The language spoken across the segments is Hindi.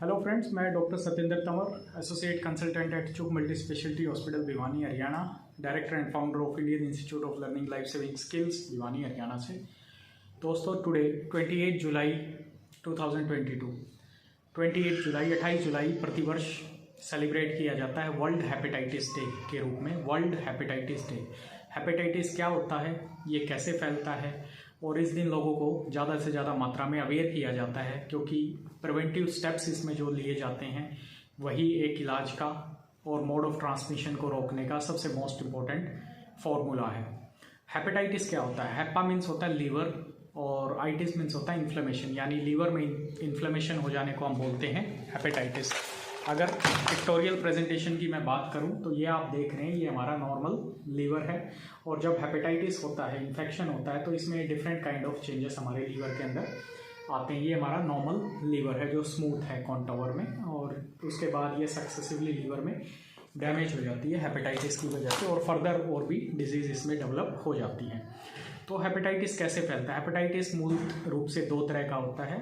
हेलो फ्रेंड्स, मैं doctor Satyendra Tanwar, associate consultant at चुक multi speciality hospital Bhiwani Haryana, director and founder of Indian institute of learning life saving skills Bhiwani Haryana से। दोस्तों, टुडे 28 जुलाई 2022 28 जुलाई 28 जुलाई प्रतिवर्ष सेलिब्रेट किया जाता है वर्ल्ड हेपेटाइटिस डे के रूप में। वर्ल्ड हेपेटाइटिस डे, हेपेटाइटिस क्या होता है, ये कैसे फैलता है, और इस दिन लोगों को ज़्यादा से ज़्यादा मात्रा में अवेयर किया जाता है, क्योंकि प्रिवेंटिव स्टेप्स इसमें जो लिए जाते हैं वही एक इलाज का और मोड ऑफ ट्रांसमिशन को रोकने का सबसे मोस्ट इम्पोर्टेंट फॉर्मूला है। हेपेटाइटिस क्या होता है? हेपा मीन्स होता है लीवर और आइटिस मीन्स होता है इन्फ्लेमेशन, यानी लीवर में इन्फ्लेमेशन हो जाने को हम बोलते हैं हेपेटाइटिस। अगर पिक्टोरियल प्रेजेंटेशन की मैं बात करूं तो ये आप देख रहे हैं, ये हमारा नॉर्मल लीवर है, और जब हेपेटाइटिस होता है, इन्फेक्शन होता है, तो इसमें डिफरेंट काइंड ऑफ चेंजेस हमारे लीवर के अंदर आते हैं। ये हमारा नॉर्मल लीवर है जो स्मूथ है कॉन्टोवर में, और उसके बाद ये सक्सेसिवली लीवर में डैमेज हो जाती है हेपेटाइटिस की वजह से, और फर्दर और भी डिजीज इसमें डेवलप हो जाती हैं। तो हेपेटाइटिस कैसे फैलता है? हेपेटाइटिस मूल रूप से दो तरह का होता है।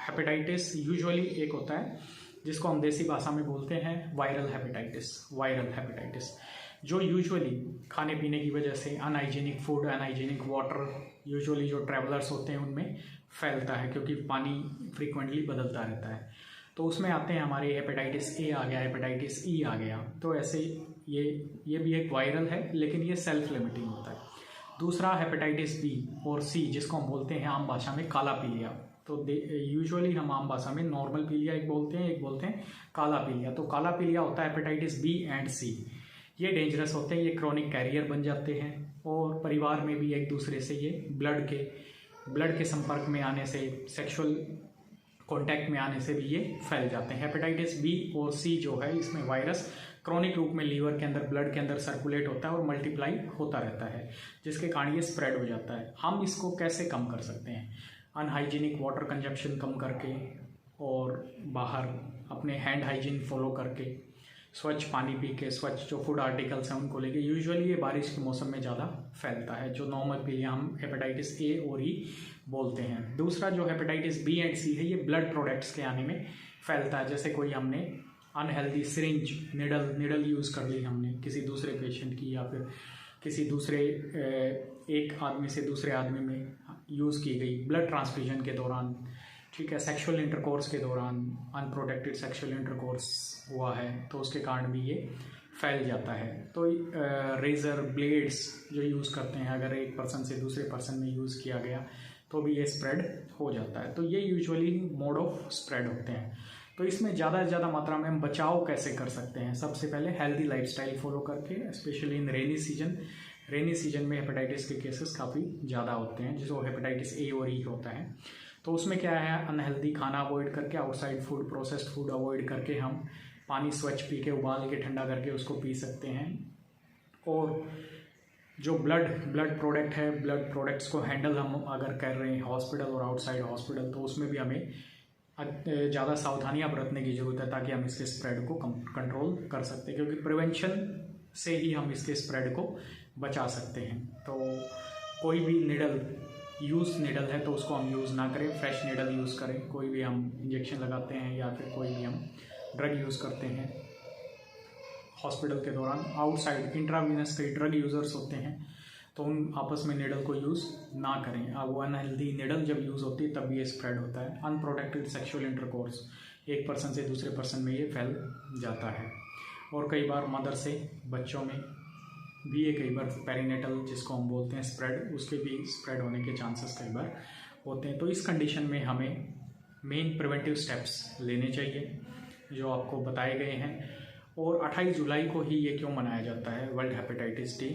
हेपेटाइटिस यूजुअली एक होता है जिसको हम देसी भाषा में बोलते हैं वायरल हेपेटाइटिस, जो यूजुअली खाने पीने की वजह से unhygienic food, unhygienic water, usually जो ट्रैवलर्स होते हैं उनमें फैलता है, क्योंकि पानी फ्रीक्वेंटली बदलता रहता है। तो उसमें आते हैं हमारे हेपेटाइटिस ए आ गया, हेपेटाइटिस ई आ गया। तो ऐसे ये भी एक वायरल है, लेकिन ये सेल्फ लिमिटिंग होता है। दूसरा हेपेटाइटिस बी और सी, जिसको हम बोलते हैं आम भाषा में काला पीलिया। तो यूजुअली हम आम भाषा में नॉर्मल पीलिया एक बोलते हैं काला पीलिया। तो काला पीलिया होता है हेपेटाइटिस बी एंड सी। ये डेंजरस होते हैं, ये क्रोनिक कैरियर बन जाते हैं, और परिवार में भी एक दूसरे से ये ब्लड के संपर्क में आने से, सेक्सुअल कांटेक्ट में आने से भी ये फैल जाते हैं। हेपेटाइटिस बी और सी जो है, इसमें वायरस क्रॉनिक रूप में लीवर के अंदर, ब्लड के अंदर सर्कुलेट होता है और मल्टीप्लाई होता रहता है, जिसके कारण ये स्प्रेड हो जाता है। हम इसको कैसे कम कर सकते हैं? अनहाइजीनिक वाटर कंजप्शन कम करके, और बाहर अपने हैंड हाइजीन फॉलो करके, स्वच्छ पानी पी के, स्वच्छ जो फूड आर्टिकल्स हैं उनको लेके। यूजुअली ये बारिश के मौसम में ज़्यादा फैलता है, जो नॉर्मल पीलिया हम हेपेटाइटिस ए और ई बोलते हैं। दूसरा जो हेपेटाइटिस बी एंड सी है, ये ब्लड प्रोडक्ट्स के आने में फैलता है। जैसे कोई हमने अनहेल्दी सिरिंज, निडल यूज़ कर ली हमने किसी दूसरे पेशेंट की, या फिर किसी दूसरे एक आदमी से दूसरे आदमी में यूज़ की गई ब्लड ट्रांसफ्यूजन के दौरान, ठीक है, सेक्सुअल इंटरकोर्स के दौरान अनप्रोटेक्टेड सेक्सुअल इंटरकोर्स हुआ है, तो उसके कारण भी ये फैल जाता है। तो रेज़र, ब्लेड्स जो यूज़ करते हैं, अगर एक पर्सन से दूसरे पर्सन में यूज़ किया गया तो भी ये स्प्रेड हो जाता है। तो ये यूजुअली मोड ऑफ स्प्रेड होते हैं। तो इसमें ज़्यादा से ज़्यादा मात्रा में हम बचाव कैसे कर सकते हैं? सबसे पहले हेल्दी लाइफस्टाइल फॉलो करके, स्पेशली इन रेनी सीजन में हेपेटाइटिस के केसेस काफ़ी ज़्यादा होते हैं, जिसको हेपेटाइटिस ए और ई होता है। तो उसमें क्या है, अनहेल्दी खाना अवॉइड करके, outside food, processed food avoid करके, हम पानी स्वच्छ पी के, उबाल के, ठंडा करके उसको पी सकते हैं। और जो ब्लड प्रोडक्ट है, ब्लड प्रोडक्ट्स को हैंडल हम अगर कर रहे हैं हॉस्पिटल और आउटसाइड हॉस्पिटल, तो उसमें भी हमें ज़्यादा सावधानियां बरतने की ज़रूरत है, ताकि हम इसके स्प्रेड को कंट्रोल कर सकते हैं, क्योंकि प्रिवेंशन से ही हम इसके स्प्रेड को बचा सकते हैं। तो कोई भी निडल है तो उसको हम यूज़ ना करें, फ्रेश निडल यूज़ करें। कोई भी हम इंजेक्शन लगाते हैं या फिर कोई भी हम ड्रग यूज़ करते हैं हॉस्पिटल के दौरान, आउटसाइड इंट्रावीनस कई ड्रग यूज़र्स होते हैं, तो उन आपस में निडल को यूज़ ना करें। अब वो अनहेल्दी निडल जब यूज़ होती है तब ये स्प्रेड होता है। अनप्रोटेक्टेड सेक्सुअल इंटरकोर्स, एक पर्सन से दूसरे पर्सन में ये फैल जाता है, और कई बार मदर से बच्चों में भी ये, कई बार पेरिनेटल जिसको हम बोलते हैं स्प्रेड, उसके भी स्प्रेड होने के चांसेस कई बार होते हैं। तो इस कंडीशन में हमें मेन प्रिवेंटिव स्टेप्स लेने चाहिए जो आपको बताए गए हैं। और 28 जुलाई को ही ये क्यों मनाया जाता है world hepatitis day?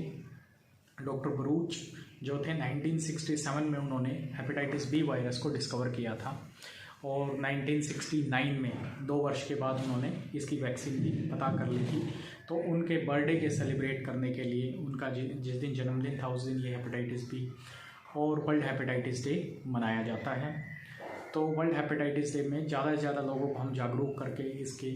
Doctor Bharuch जो थे 1967 में, उन्होंने हेपेटाइटिस बी वायरस को डिस्कवर किया था, और 1969 में 2 वर्ष के बाद उन्होंने इसकी वैक्सीन भी पता कर ली थी। तो उनके बर्थडे के सेलिब्रेट करने के लिए, उनका जिस दिन जन्मदिन था उस दिन ये हेपेटाइटिस बी और वर्ल्ड हेपेटाइटिस डे मनाया जाता है। तो वर्ल्ड हेपेटाइटिस डे में ज़्यादा से ज़्यादा लोगों को हम जागरूक करके इसके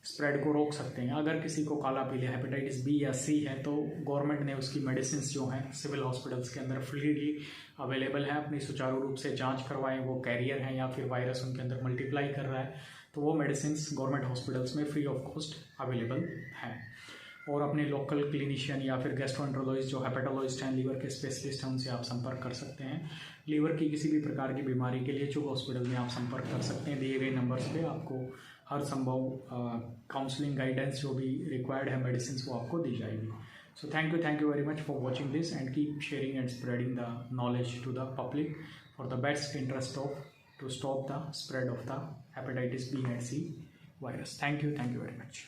स्प्रेड को रोक सकते हैं। अगर किसी को काला पीलिया हेपेटाइटिस बी या सी है, तो गवर्नमेंट ने उसकी मेडिसिन जो हैं सिविल हॉस्पिटल्स के अंदर फ्रीली अवेलेबल है। अपनी सुचारू रूप से जांच करवाएं, वो कैरियर हैं या फिर वायरस उनके अंदर मल्टीप्लाई कर रहा है, तो तो वो मेडिसिन गवर्नमेंट हॉस्पिटल्स में फ्री ऑफ कॉस्ट अवेलेबल हैं। और अपने लोकल क्लिनिशियन या फिर गैस्ट्रोएंट्रोलॉजिस्ट जो हेपेटोलॉजिस्ट हैं, लीवर के स्पेशलिस्ट हैं, उनसे आप संपर्क कर सकते हैं। लीवर की किसी भी प्रकार की बीमारी के लिए चुग हॉस्पिटल में आप संपर्क कर सकते हैं। दिए गए नंबर्स पे आपको हर संभव काउंसलिंग गाइडेंस जो भी रिक्वायर्ड है मेडिसिन वो आपको दी जाएगी। So thank you very much for watching this, and keep sharing and spreading the knowledge to the public for the best interest of to stop the spread of the hepatitis B and C virus. Thank you very much.